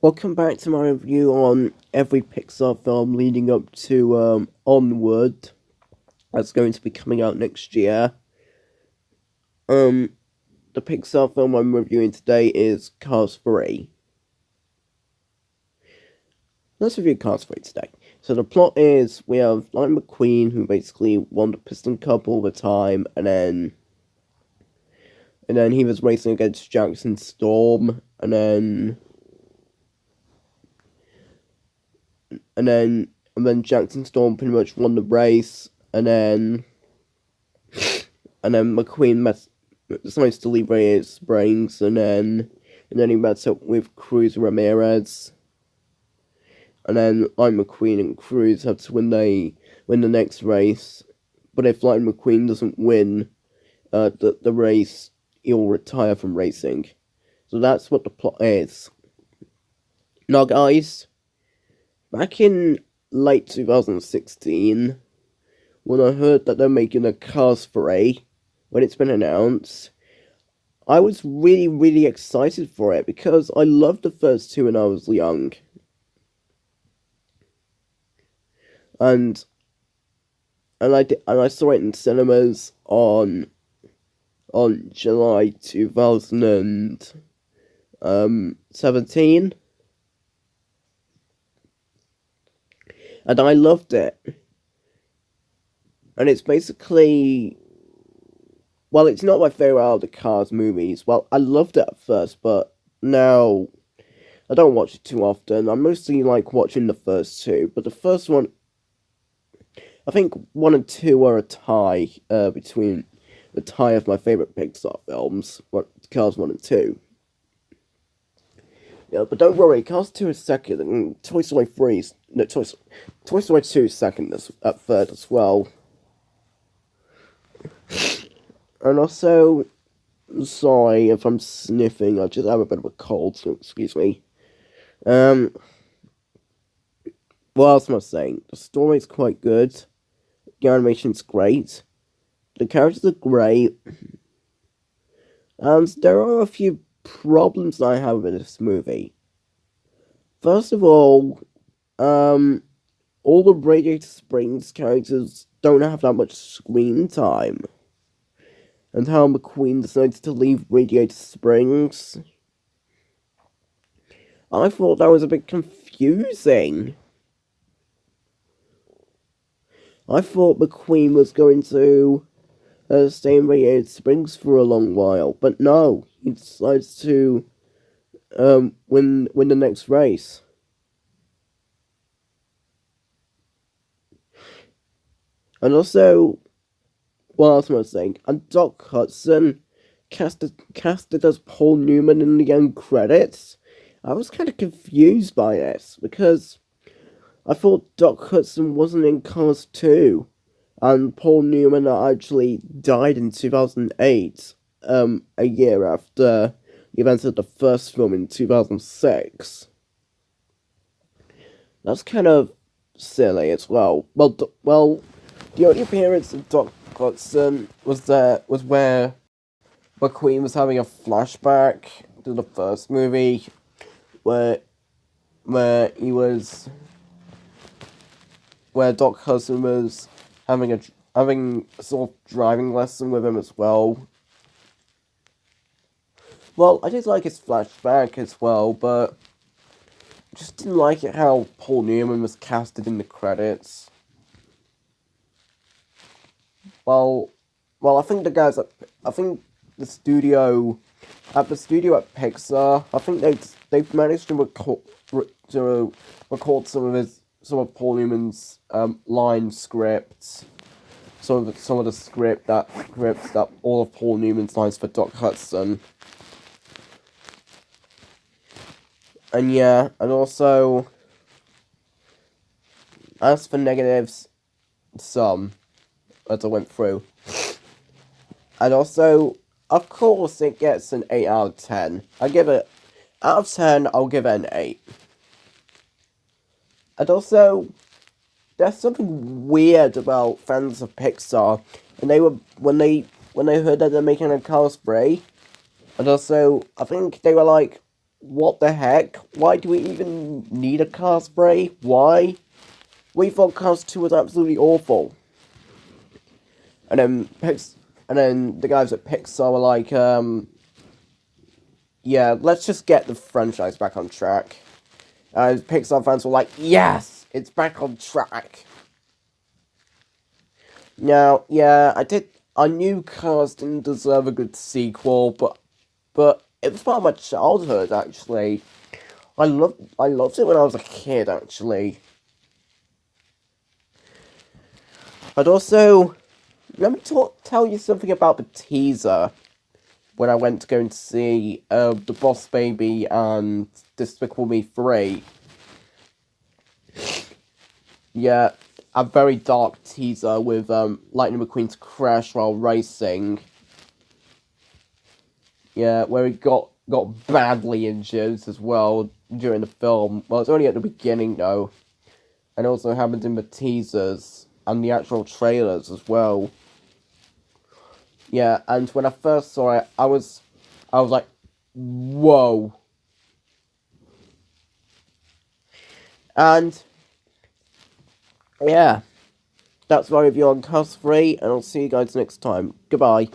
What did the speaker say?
Welcome back to my review on every Pixar film leading up to Onward. That's going to be coming out next year. Um, the Pixar film I'm reviewing today is Cars 3. Let's review Cars 3 today. So the plot is we have Lightning McQueen, who basically won the Piston Cup all the time, and then he was racing against Jackson Storm, and then Jackson Storm pretty much won the race, and then McQueen decides to leave Reyes Springs, and then he meets up with Cruz Ramirez, and then Lightning McQueen and Cruz have to win the next race. But if Lightning McQueen doesn't win the race, he'll retire from racing. So that's what the plot is. Now, guys, back in late 2016, when I heard that they're making a Cars 3, when it's been announced, I was really, really excited for it because I loved the first two when I was young. And I saw it in cinemas on July 2017. And I loved it. And it's basically, well, it's not my favourite out of the Cars movies. Well, I loved it at first, but now I don't watch it too often. I mostly like watching the first two, but the first one, I think 1 and 2 are a tie between the tie of my favourite Pixar films, Cars 1 and 2. Yeah, but don't worry, Cars 2 is second, and Toy Story 3 is, no, Toy Story 2 is second at third as well. And also, sorry if I'm sniffing, I just have a bit of a cold, so excuse me. What else am I saying? The story's quite good. The animation's great. The characters are great. And there are a few problems I have with this movie. First of all the Radiator Springs characters don't have that much screen time. And how McQueen decides to leave Radiator Springs, I thought that was a bit confusing. I thought McQueen was going to stay in Radiator Springs for a long while, but no, he decides to win the next race. And also, what else am I saying? And Doc Hudson casted as Paul Newman in the end credits. I was kind of confused by this because I thought Doc Hudson wasn't in Cars 2, and Paul Newman actually died in 2008, a year after the events of the first film in 2006. That's kind of silly as well. Well, the only appearance of Doc Hudson was where McQueen was having a flashback to the first movie, where Doc Hudson was having a sort of driving lesson with him as well. Well, I did like his flashback as well, but I just didn't like it how Paul Newman was casted in the credits. Well, I think the studio at Pixar, I think they've managed to record some of Paul Newman's line scripts, some of the scripts that all of Paul Newman's lines for Doc Hudson. And yeah, and also, as for negatives, some, as I went through. And also, of course, it gets an 8 out of 10. Out of 10, I'll give it an 8. And also, there's something weird about fans of Pixar, and when they heard that they're making a Cars 3, and also, I think they were like, what the heck? Why do we even need a Cars 3? Why? We thought Cars 2 was absolutely awful. And then the guys at Pixar were like, yeah, let's just get the franchise back on track. Pixar fans were like, yes, it's back on track. Now, yeah, I knew Cars didn't deserve a good sequel, but it was part of my childhood, actually. I loved it when I was a kid, actually. But also, let me tell you something about the teaser when I went to go and see The Boss Baby and Despicable Me 3. Yeah, a very dark teaser with Lightning McQueen's crash while racing. Yeah, where he got badly injured as well during the film. Well, it's only at the beginning though, and it also happened in the teasers and the actual trailers as well. Yeah, and when I first saw it, I was like, whoa. And yeah, that's my review on Cars 3, and I'll see you guys next time. Goodbye.